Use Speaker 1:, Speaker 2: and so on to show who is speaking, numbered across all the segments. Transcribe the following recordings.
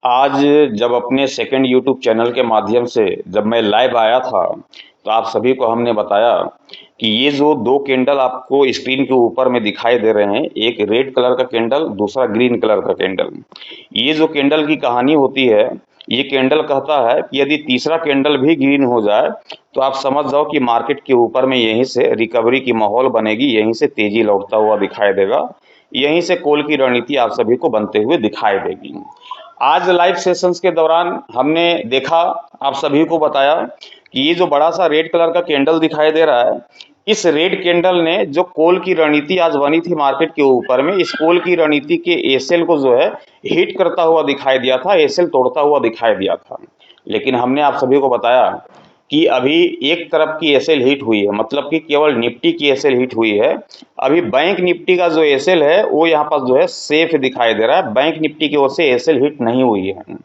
Speaker 1: आज जब अपने सेकंड यूट्यूब चैनल के माध्यम से जब मैं लाइव आया था, तो आप सभी को हमने बताया कि ये जो दो कैंडल आपको स्क्रीन के ऊपर में दिखाई दे रहे हैं, एक रेड कलर का कैंडल, दूसरा ग्रीन कलर का कैंडल। ये जो कैंडल की कहानी होती है, ये कैंडल कहता है कि यदि तीसरा कैंडल भी ग्रीन हो जाए, तो आप समझ जाओ कि मार्केट के ऊपर में यहीं से रिकवरी की माहौल बनेगी, यहीं से तेजी लौटता हुआ दिखाई देगा, यहीं से कॉल की रणनीति आप सभी को बनते हुए दिखाई देगी। आज लाइव सेशंस के दौरान हमने देखा, आप सभी को बताया कि ये जो बड़ा सा रेड कलर का कैंडल दिखाई दे रहा है, इस रेड कैंडल ने जो कॉल की रणनीति आज बनी थी मार्केट के ऊपर में, इस कॉल की रणनीति के एसएल को जो है हिट करता हुआ दिखाई दिया था, एसएल तोड़ता हुआ दिखाई दिया था। लेकिन हमने आप सभी को बताया कि अभी एक तरफ की एसएल हिट हुई है, मतलब कि केवल निफ्टी की एसएल हिट हुई है। अभी बैंक निफ्टी का जो एसएल है वो यहाँ पर जो है सेफ दिखाई दे रहा है, बैंक निफ्टी की ओर से एसएल हिट नहीं हुई है।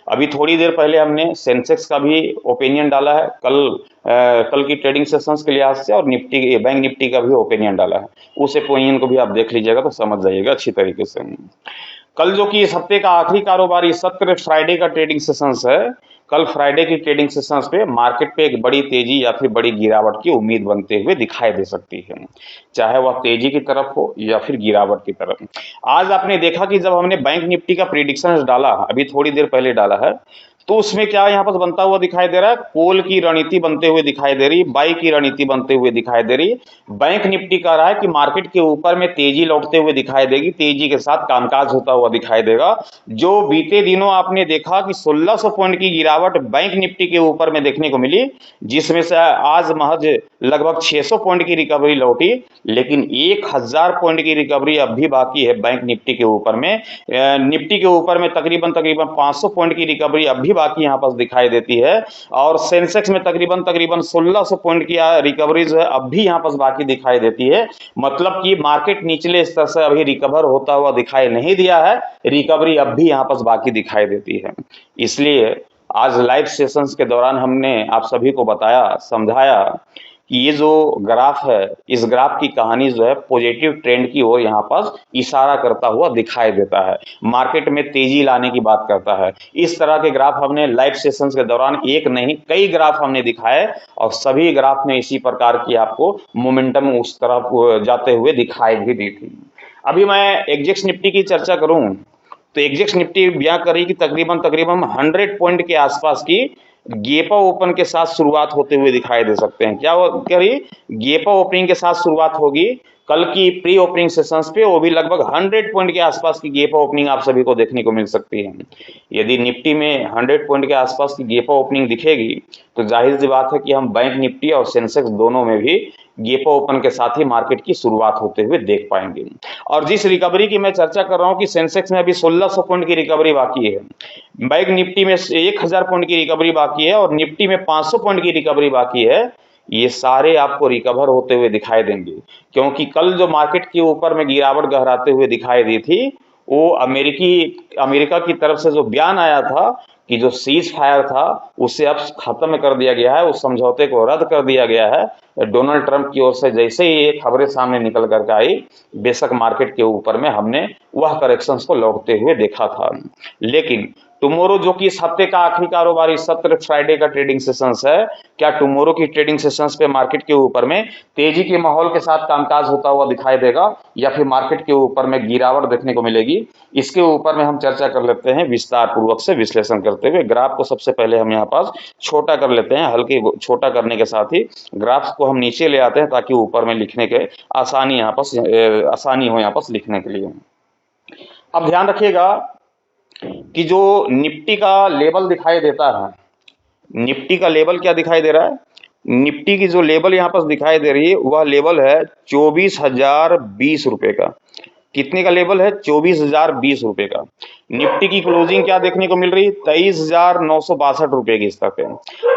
Speaker 1: अभी थोड़ी देर पहले हमने सेंसेक्स का भी ओपिनियन डाला है, कल की ट्रेडिंग सेशंस के लिहाज से, और निफ्टी बैंक निफ्टी का भी ओपिनियन डाला है। उस ओपिनियन को भी आप देख लीजिएगा तो समझ जाइएगा अच्छी तरीके से। कल जो कि इस हफ्ते का आखिरी कारोबारी सत्र फ्राइडे का ट्रेडिंग सेशंस है, कल फ्राइडे की ट्रेडिंग सेशंस पे मार्केट पे एक बड़ी तेजी या फिर बड़ी गिरावट की उम्मीद बनते हुए दिखाई दे सकती है, चाहे वह तेजी की तरफ हो या फिर गिरावट की तरफ। आज आपने देखा कि जब हमने बैंक निफ्टी का प्रिडिक्शन डाला, अभी थोड़ी देर पहले डाला है, तो उसमें क्या यहाँ पर बनता हुआ दिखाई दे रहा है, कॉल की रणनीति बनते हुए दिखाई दे रही, बाई की रणनीति बनते हुए दिखाई दे रही। बैंक निफ्टी कह रहा है कि मार्केट के ऊपर में तेजी लौटते हुए दिखाई देगी, तेजी के साथ कामकाज होता हुआ दिखाई देगा। जो बीते दिनों आपने देखा कि 1600 पॉइंट की गिरावट बैंक निफ्टी के ऊपर में देखने को मिली, जिसमें से आज महज लगभग 600 पॉइंट की रिकवरी लौटी, लेकिन 1000 पॉइंट की रिकवरी अब भी बाकी है बैंक निफ्टी के ऊपर में। निफ्टी के ऊपर में तकरीबन 500 पॉइंट की रिकवरी अब भी बाकी यहाँ पर दिखाई देती है, और सेंसेक्स में तकरीबन 1600 पॉइंट की रिकवरी जो है अब भी यहाँ पर बाकी दिखाई देती है। मतलब कि मार्केट निचले स्तर से अभी रिकवर होता हुआ दिखाई नहीं दिया है, रिकवरी अब भी यहाँ पर बाकी दिखाई देती है। इसलिए आज लाइव सेशंस के दौरान हमने आप सभी को बताया, समझाया कि ये जो ग्राफ है, इस ग्राफ की कहानी जो है पॉजिटिव ट्रेंड की ओर यहाँ पर इशारा करता हुआ दिखाई देता है, मार्केट में तेजी लाने की बात करता है। इस तरह के ग्राफ हमने लाइव सेशंस के दौरान एक नहीं कई ग्राफ हमने दिखाए, और सभी ग्राफ में इसी प्रकार की आपको मोमेंटम उस तरफ जाते हुए दिखाई भी दी थी। अभी मैं एग्जेक्स निफ्टी की चर्चा करूं, तो एग्जेक्स निफ्टी बयां करी कि तकरीबन 100 पॉइंट के आसपास की गेपा ओपन के साथ शुरुआत होते हुए दिखाई दे सकते हैं। क्या करी, गेपा ओपनिंग के साथ शुरुआत होगी कल की प्री ओपनिंग सेशंस पे, वो भी लगभग 100 पॉइंट के आसपास की गेपा ओपनिंग आप सभी को देखने को मिल सकती है। यदि निफ्टी में 100 पॉइंट के आसपास की गेपा ओपनिंग दिखेगी, तो जाहिर सी बात है कि हम बैंक निफ्टी और सेंसेक्स दोनों में भी गेपा ओपन के साथ ही मार्केट की शुरुआत होते हुए देख पाएंगे। और जिस रिकवरी की मैं चर्चा कर रहा हूं कि सेंसेक्स में अभी 1600 पॉइंट की रिकवरी बाकी है, बैंक निफ्टी में 1000 पॉइंट की रिकवरी बाकी है, और निफ्टी में 500 पॉइंट की रिकवरी बाकी है, ये सारे आपको रिकवर होते हुए दिखाई देंगे। क्योंकि कल जो मार्केट के ऊपर में गिरावट गहराते हुए दिखाई दी थी, वो अमेरिका की तरफ से जो बयान आया था कि जो सीज फायर था उसे अब खत्म कर दिया गया है, उस समझौते को रद्द कर दिया गया है डोनाल्ड ट्रंप की ओर से। जैसे ही ये खबरें सामने निकल कर आई, बेशक मार्केट के ऊपर में हमने वह करेक्शंस को लौटते हुए देखा था। लेकिन टुमारो, जो कि इस हफ्ते का आखिरी कारोबारी सत्र फ्राइडे का ट्रेडिंग सेशंस है, क्या टुमारो की ट्रेडिंग सेशंस पे मार्केट के ऊपर में तेजी के माहौल के साथ कामकाज होता हुआ दिखाई देगा, या फिर मार्केट के ऊपर में गिरावट देखने को मिलेगी? इसके ऊपर में हम चर्चा कर लेते हैं विस्तार पूर्वक से विश्लेषण करते हुए। ग्राफ को सबसे पहले हम यहाँ पास छोटा कर लेते हैं, हल्के छोटा करने के साथ ही ग्राफ को हम नीचे ले आते हैं, ताकि ऊपर में लिखने के आसानी हो यहाँ पास लिखने के लिए। अब ध्यान रखिएगा कि जो निफ्टी का लेवल दिखाई देता है, निफ्टी का लेवल क्या दिखाई दे रहा है, निफ्टी की जो लेवल यहाँ पर दिखाई दे रही है वह लेवल है 24,020 रुपए का। कितने का लेवल है? 24,020 रुपए का। निफ्टी की क्लोजिंग क्या देखने को मिल रही है? 23,962 रुपए की स्तर पे।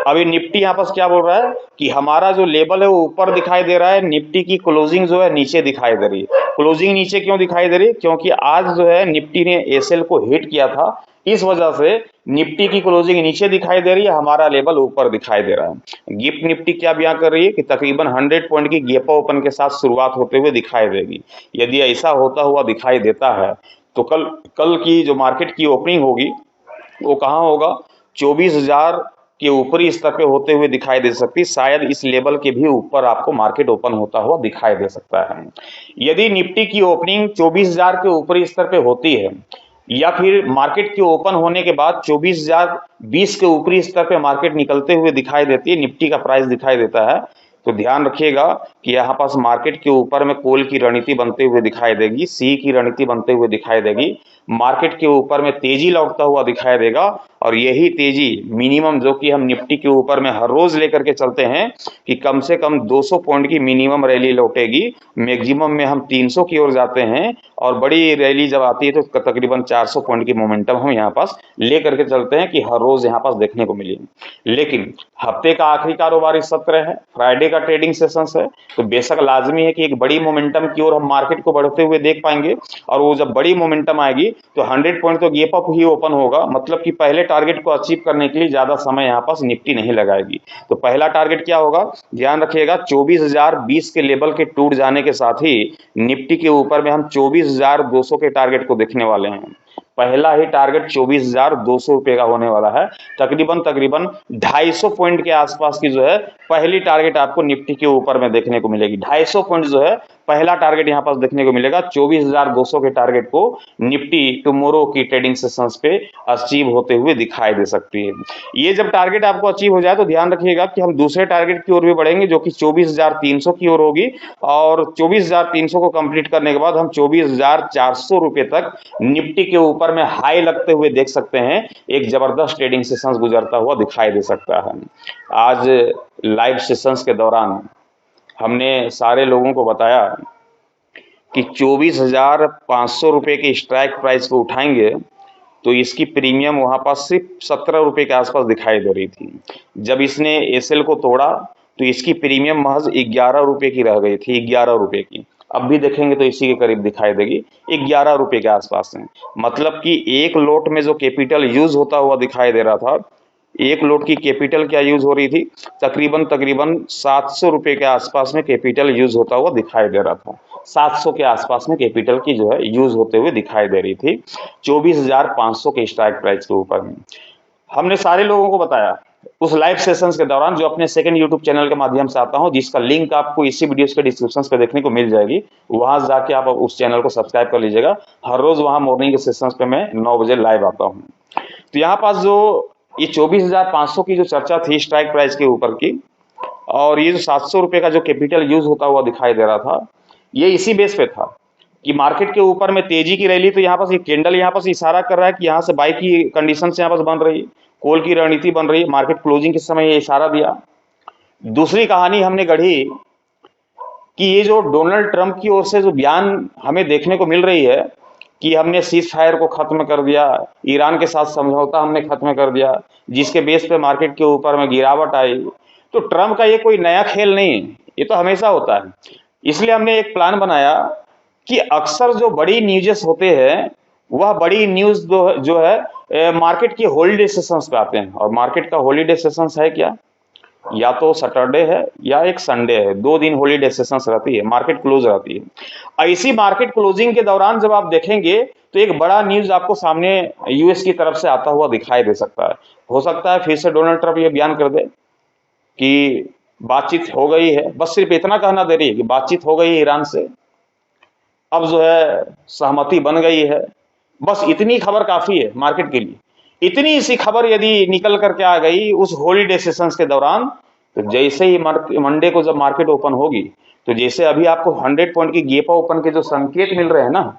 Speaker 1: अभी निफ्टी यहाँ पर क्या बोल रहा है कि हमारा जो लेवल है वो ऊपर दिखाई दे रहा है, निफ्टी की क्लोजिंग जो है नीचे दिखाई दे रही है। क्लोजिंग नीचे क्यों दिखाई दे रही है? क्योंकि आज जो है निफ्टी ने एसएल को हिट किया था, इस वजह से निफ्टी की क्लोजिंग नीचे दिखाई दे रही है, हमारा लेवल ऊपर दिखाई दे रहा है। गिफ्ट निफ्टी क्या बयां कर रही है कि तकरीबन 100 पॉइंट की गेपा ओपन के साथ शुरुआत होते हुए दिखाई देगी। यदि ऐसा होता हुआ दिखाई देता है, तो कल की जो मार्केट की ओपनिंग होगी वो कहाँ होगा, 24,000 के ऊपरी स्तर पे होते हुए दिखाई दे सकती, शायद इस लेवल के भी ऊपर आपको मार्केट ओपन होता हुआ दिखाई दे सकता है। यदि निफ्टी की ओपनिंग 24,000 के ऊपरी स्तर पे होती है या फिर मार्केट के ओपन होने के बाद 24,020 के ऊपरी स्तर पे मार्केट निकलते हुए दिखाई देती है, निफ्टी का प्राइस दिखाई देता है, तो ध्यान रखिएगा कि यहाँ पास मार्केट के ऊपर में कॉल की रणनीति बनते हुए दिखाई देगी, सी की रणनीति बनते हुए दिखाई देगी, मार्केट के ऊपर में तेजी लौटता हुआ दिखाई देगा। और यही तेजी मिनिमम जो कि हम निफ्टी के ऊपर में हर रोज लेकर के चलते हैं कि कम से कम 200 पॉइंट की मिनिमम रैली लौटेगी, मैक्सिमम में हम 300 की ओर जाते हैं, और बड़ी रैली जब आती है तो तकरीबन 400 पॉइंट की मोमेंटम हम यहाँ पास लेकर के चलते हैं कि हर रोज यहाँ पास देखने को मिलेगी। लेकिन हफ्ते का आखिरी कारोबारी सत्र है, फ्राइडे का ट्रेडिंग सेशन है, तो बेशक लाजमी है कि एक बड़ी मोमेंटम की ओर हम मार्केट को बढ़ते हुए देख पाएंगे। और वो जब बड़ी मोमेंटम आएगी तो 100 पॉइंट तो गैप अप ही ओपन होगा, मतलब कि पहले टारगेट को अचीव करने के लिए ज्यादा समय यहाँ पास निफ्टी नहीं लगाएगी। तो पहला टारगेट क्या होगा, ध्यान रखिएगा, 24,020 के लेवल के टूट जाने के साथ ही निफ्टी के ऊपर में हम 24,200 के टारगेट को देखने वाले हैं। पहला ही टारगेट 24,200 रुपए का होने वाला है। तकरीबन 250 पॉइंट के आसपास की जो है पहली टारगेट आपको निफ्टी के ऊपर में देखने को मिलेगी। 250 पॉइंट जो है पहला टारगेट यहाँ पास देखने को मिलेगा। 24,200 के टारगेट को निफ्टी टुमारो की ट्रेडिंग सेशंस पे अचीव होते हुए दिखाई दे सकती है। ये जब टारगेट आपको अचीव हो जाए तो ध्यान रखिएगा कि हम दूसरे टारगेट की ओर भी बढ़ेंगे, जो कि 24,300 की ओर होगी, और 24,300 को कंप्लीट करने के बाद हम 24,400 रुपए तक निफ्टी के ऊपर में हाई लगते हुए देख सकते हैं। एक जबरदस्त ट्रेडिंग सेशंस गुजरता हुआ दिखाई दे सकता है। आज लाइव सेशंस के दौरान हमने सारे लोगों को बताया कि 24,500 रुपए के स्ट्राइक प्राइस को उठाएंगे तो इसकी प्रीमियम वहां पर सिर्फ 17 रुपए के आसपास दिखाई दे रही थी। जब इसने एसएल को तोड़ा तो इसकी प्रीमियम महज 11 रुपए की रह गई थी, 11 रुपए की। अब भी देखेंगे तो इसी के करीब दिखाई देगी, 11 रुपए के आसपास में। मतलब कि एक लोट में जो कैपिटल यूज होता हुआ दिखाई दे रहा था, एक लोट की कैपिटल क्या यूज हो रही थी, तकरीबन 700 रुपए के आसपास में कैपिटल यूज होता हुआ दिखाई दे रहा था। 700 के आसपास में कैपिटल की जो है यूज होते हुए दिखाई दे रही थी 24,500 के स्ट्राइक प्राइस के ऊपर में। हमने सारे लोगों को बताया उस लाइव सेशंस के दौरान, जो अपने सेकंड यूट्यूब चैनल के माध्यम से आता हूं, जिसका लिंक आपको इसी वीडियो के डिस्क्रिप्शन पे देखने को मिल जाएगी। वहां जाके आप उस चैनल को सब्सक्राइब कर लीजिएगा। हर रोज वहां मॉर्निंग के सेशंस पे मैं 9 बजे लाइव आता हूं। तो यहाँ पास जो ये 24,500 की जो चर्चा थी स्ट्राइक प्राइस के ऊपर की, और ये जो 700 रुपए का जो कैपिटल यूज होता हुआ दिखाई दे रहा था, ये इसी बेस पे था कि मार्केट के ऊपर में तेजी की रैली। तो यहाँ पास ये कैंडल यहाँ पास इशारा कर रहा है कि यहाँ से बाई की कंडीशन से यहाँ पास बन रही है, कॉल की रणनीति बन रही है। मार्केट क्लोजिंग के समय ये इशारा दिया। दूसरी कहानी हमने गढ़ी कि ये जो डोनाल्ड ट्रंप की ओर से जो बयान हमें देखने को मिल रही है कि हमने सीज फायर को खत्म कर दिया, ईरान के साथ समझौता हमने खत्म कर दिया, जिसके बेस पे मार्केट के ऊपर में गिरावट आई। तो ट्रंप का ये कोई नया खेल नहीं है, ये तो हमेशा होता है। इसलिए हमने एक प्लान बनाया कि अक्सर जो बड़ी न्यूजेस होते हैं, वह बड़ी न्यूज जो है मार्केट की हॉलीडे सेशंस पे आते हैं। और मार्केट का हॉलीडे सेशंस है क्या, या तो सैटरडे है या एक संडे है, 2 दिन हॉलीडे सेशंस रहती है, मार्केट क्लोज रहती है। ऐसी मार्केट क्लोजिंग के दौरान जब आप देखेंगे तो एक बड़ा न्यूज आपको सामने यूएस की तरफ से आता हुआ दिखाई दे सकता है। हो सकता है फिर से डोनाल्ड ट्रंप ये बयान कर दे कि बातचीत हो गई है, बस सिर्फ इतना कहना दे रही है कि बातचीत हो गई है ईरान से, अब जो है सहमति बन गई है। बस इतनी खबर काफी है मार्केट के लिए। इतनी सी खबर यदि निकल करके आ गई उस हॉलीडे सेशंस के दौरान, तो जैसे ही मंडे को जब मार्केट ओपन होगी, तो जैसे अभी आपको 100 पॉइंट की गैप ओपन के जो संकेत मिल रहे हैं ना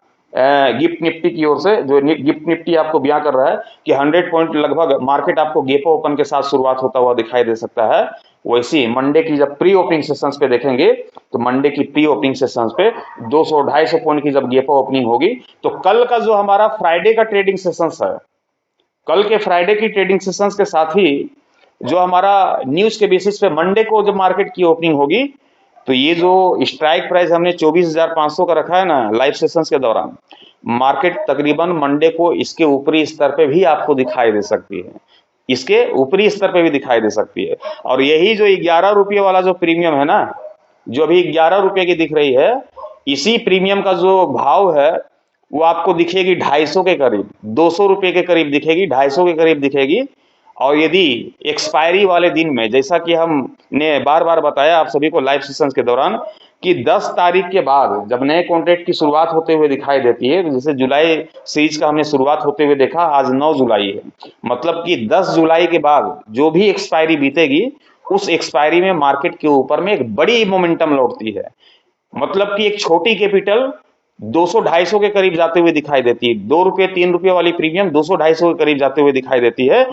Speaker 1: गिफ्ट निफ्टी की ओर से, जो गिफ्ट निफ्टी आपको बयां कर रहा है कि 100 पॉइंट लगभग मार्केट आपको गैप ओपन के साथ शुरुआत होता हुआ दिखाई दे सकता है। वैसे मंडे की जब प्री ओपनिंग सेशंस पे देखेंगे तो मंडे की प्री ओपनिंग सेशंस पे 200-250 पॉइंट की जब गैप ओपनिंग होगी, तो कल का जो हमारा फ्राइडे का ट्रेडिंग सेशंस है, कल के फ्राइडे की ट्रेडिंग सेशंस के साथ ही जो हमारा न्यूज के बेसिस पे मंडे को जब मार्केट की ओपनिंग होगी, तो ये जो स्ट्राइक प्राइस हमने 24,500 का रखा है ना लाइव सेशंस के दौरान, मार्केट तकरीबन मंडे को इसके ऊपरी स्तर पे भी आपको दिखाई दे सकती है, इसके ऊपरी स्तर पे भी दिखाई दे सकती है। और यही जो 11 रुपये वाला जो प्रीमियम है ना, जो अभी 11 रुपये की दिख रही है, इसी प्रीमियम का जो भाव है वो आपको दिखेगी 250 के करीब, 200 रुपये के करीब दिखेगी, 250 के करीब दिखेगी। और यदि एक्सपायरी वाले दिन में, जैसा कि हमने बार बार बताया आप सभी को लाइव सेशंस के दौरान, कि 10 तारीख के बाद जब नए कॉन्ट्रैक्ट की शुरुआत होते हुए दिखाई देती है, जैसे जुलाई सीरीज का हमने शुरुआत होते हुए देखा, आज 9 जुलाई है, मतलब कि 10 जुलाई के बाद जो भी एक्सपायरी बीतेगी, उस एक्सपायरी में मार्केट के ऊपर में एक बड़ी मोमेंटम लौटती है। मतलब कि एक छोटी कैपिटल 200-250 के करीब जाते हुए दिखाई देती है, 2 रुपये 3 रुपये वाली प्रीमियम 200-250 के करीब जाते हुए दिखाई देती है।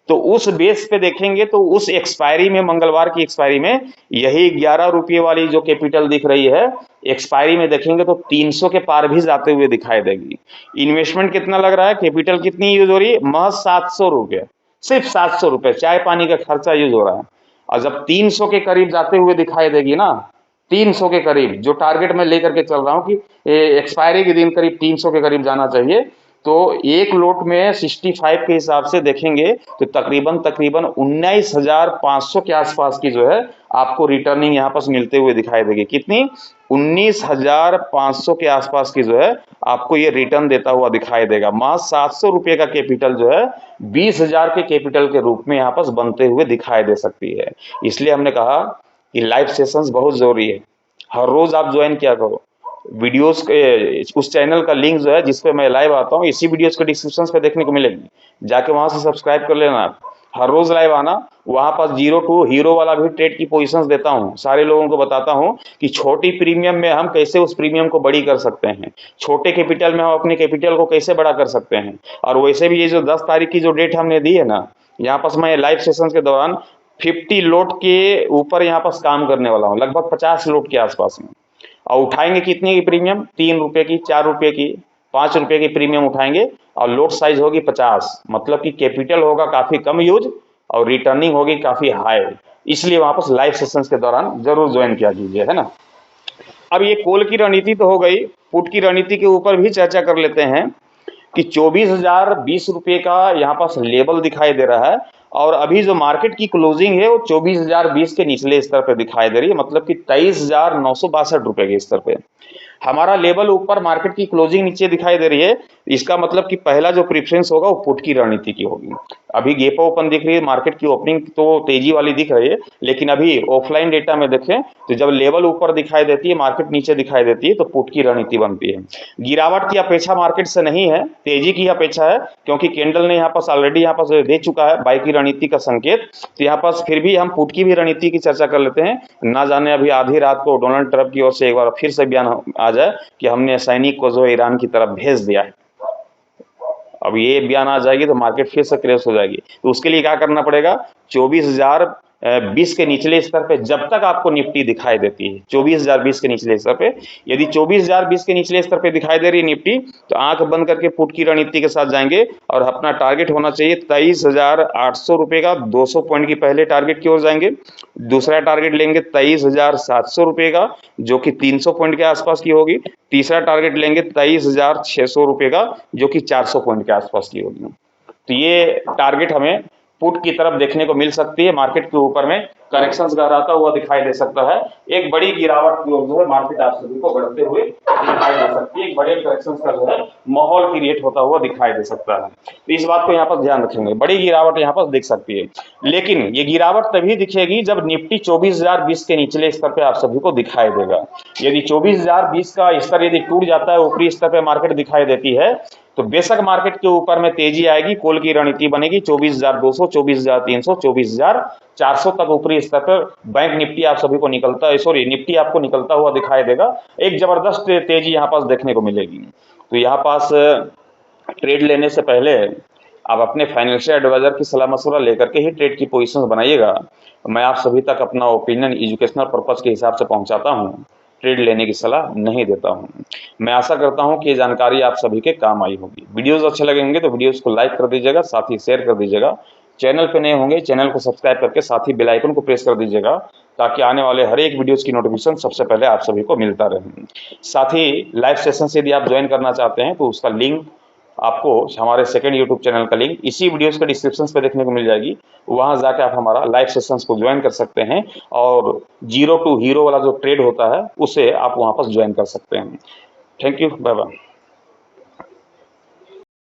Speaker 1: तो उस बेस पे देखेंगे तो उस एक्सपायरी में, मंगलवार की एक्सपायरी में, यही 11 रुपये वाली जो कैपिटल दिख रही है, एक्सपायरी में देखेंगे तो 300 के पार भी जाते हुए दिखाई देगी। इन्वेस्टमेंट कितना लग रहा है, कैपिटल कितनी यूज हो रही है, महज 700 रुपये, सिर्फ 700 रुपये चाय पानी का खर्चा यूज हो रहा है। और जब 300 के करीब जाते हुए दिखाई देगी ना, 300 के करीब, जो टारगेट मैं लेकर के चल रहा हूं कि एक्सपायरी के दिन करीब 300 के करीब जाना चाहिए, तो एक लोट में 65 के हिसाब से देखेंगे तो तकरीबन 19,500 के आसपास की जो है आपको रिटर्निंग यहाँ पास मिलते हुए दिखाई देगी। कितनी, 19,500 के आसपास की जो है आपको ये रिटर्न देता हुआ दिखाई देगा। महज 700 रुपये का कैपिटल जो है 20,000 के कैपिटल के रूप में यहाँ पास बनते हुए दिखाई दे सकती है। इसलिए हमने कहा कि लाइव सेशंस बहुत जरूरी है, हर रोज आप ज्वाइन किया करो। वीडियोस के उस चैनल का लिंक जो है जिस पे मैं लाइव आता हूँ, इसी वीडियोस के डिस्क्रिप्शन पे देखने को मिलेगी, जाके वहां से सब्सक्राइब कर लेना। आप हर रोज लाइव आना, वहां पास 0 टू हीरो वाला भी ट्रेड की पोजीशंस देता हूँ, सारे लोगों को बताता हूँ कि छोटी प्रीमियम में हम कैसे उस प्रीमियम को बड़ी कर सकते हैं, छोटे कैपिटल में हम अपने कैपिटल को कैसे बड़ा कर सकते हैं। और वैसे भी ये जो 10 तारीख की जो डेट हमने दी है ना, यहाँ पास मैं लाइव सेशन के दौरान 50 लोट के ऊपर यहाँ पास काम करने वाला हूँ, लगभग 50 लोट के आसपास में। और उठाएंगे कितनी की प्रीमियम, 3 रुपये की, 4 रुपये की, 5 रुपये की प्रीमियम उठाएंगे, और लोट साइज होगी 50, मतलब कि कैपिटल होगा काफी कम यूज और रिटर्निंग होगी काफी हाई। इसलिए वहां पर लाइव सेशंस के दौरान जरूर ज्वाइन किया कीजिए, है ना। अब ये कॉल की रणनीति तो हो गई, पुट की रणनीति के ऊपर भी चर्चा कर लेते हैं कि 24,020 रुपये का यहाँ पास लेवल दिखाई दे रहा है, और अभी जो मार्केट की क्लोजिंग है वो 24,020 के निचले स्तर पे दिखाई दे रही है, मतलब कि 23,962 रुपए के स्तर पे हमारा लेवल ऊपर, मार्केट की क्लोजिंग नीचे दिखाई दे रही है। इसका मतलब कि पहला जो प्रेफरेंस होगा वो पुट की रणनीति की होगी। अभी गैप ओपन दिख रही है, मार्केट की ओपनिंग तो तेजी वाली दिख रही है, लेकिन अभी ऑफलाइन डेटा में देखें तो जब लेवल ऊपर दिखाई देती है, मार्केट नीचे दिखाई देती है, तो पुट की रणनीति बनती है। गिरावट की अपेक्षा मार्केट से नहीं है, तेजी की अपेक्षा है, क्योंकि कैंडल ने यहाँ पास ऑलरेडी यहाँ पास दे चुका है बाई की रणनीति का संकेत। तो यहाँ पास फिर भी हम पुट की भी रणनीति की चर्चा कर लेते हैं, ना जाने अभी आधी रात को डोनाल्ड ट्रंप की ओर से एक बार फिर से बयान आ जाए कि हमने सैनिक को जो ईरान की तरफ भेज दिया है। अब ये बयान आ जाएगी तो मार्केट फिर से क्रैश हो जाएगी। तो उसके लिए क्या करना पड़ेगा, 24,020 के निचले स्तर पे जब तक आपको निफ्टी दिखाई देती है, 24,020 के निचले स्तर पे, यदि 24,020 के निचले स्तर पे दिखाई दे रही है निफ्टी, तो आंख बंद करके पुट की रणनीति के साथ जाएंगे, और अपना टारगेट होना चाहिए 23,800 रुपए का, 200 पॉइंट की पहले टारगेट की ओर जाएंगे। दूसरा टारगेट लेंगे 23,700 रुपए का, जो कि 300 पॉइंट के आसपास की होगी। तीसरा टारगेट लेंगे 23,600 रुपए का, जो कि 400 पॉइंट के आसपास की होगी। तो ये टारगेट हमें पुट की तरफ देखने को मिल सकती है। मार्केट के ऊपर में करेक्शंस गहराता हुआ दिखाई दे सकता है, एक बड़ी गिरावट की ओर जो है मार्केट आप सभी को बढ़ते हुए दिखाई दे सकती है, एक बड़े करेक्शंस का जो है माहौल क्रिएट होता हुआ दिखाई दे सकता है। तो इस बात को यहाँ पर ध्यान रखेंगे, बड़ी गिरावट यहाँ पर दिख सकती है, लेकिन ये गिरावट तभी दिखेगी जब निफ्टी 24,020 के निचले स्तर पे आप सभी को दिखाई देगा। यदि 24,020 का स्तर यदि टूट जाता है, ऊपरी स्तर पे मार्केट दिखाई देती है, तो बेशक मार्केट के ऊपर में तेजी आएगी, कॉल की रणनीति बनेगी 24,200, 24,300, 24,400 तक ऊपरी स्तर पर बैंक निफ्टी आप सभी को निकलता है, सॉरी निफ्टी आपको निकलता हुआ दिखाई देगा। एक जबरदस्त तेजी यहाँ पास देखने को मिलेगी। तो यहाँ पास ट्रेड लेने से पहले आप अपने फाइनेंशियल एडवाइजर की सलाह मशवरा लेकर के ही ट्रेड की पोजीशंस बनाइएगा। मैं आप सभी तक अपना ओपिनियन एजुकेशनल पर्पज के हिसाब से पहुंचाता हूं, ट्रेड लेने की सलाह नहीं देता हूं। मैं आशा करता हूं कि ये जानकारी आप सभी के काम आई होगी। वीडियोस अच्छे लगे होंगे तो वीडियोस को लाइक कर दीजिएगा, साथ ही शेयर कर दीजिएगा। चैनल पे नए होंगे चैनल को सब्सक्राइब करके साथ ही बेल आइकन को प्रेस कर दीजिएगा, ताकि आने वाले हर एक वीडियोस की नोटिफिकेशन सबसे पहले आप सभी को मिलता रहे। साथ ही लाइव सेशन यदि आप ज्वाइन करना चाहते हैं तो उसका लिंक आपको हमारे सेकंड यूट्यूब चैनल का लिंक इसी वीडियोस के डिस्क्रिप्शन पे देखने को मिल जाएगी। वहां जाके आप हमारा लाइव सेशंस को ज्वाइन कर सकते हैं, और 0 टू हीरो वाला जो ट्रेड होता है उसे आप वहां पर ज्वाइन कर सकते हैं। Thank you, bye bye.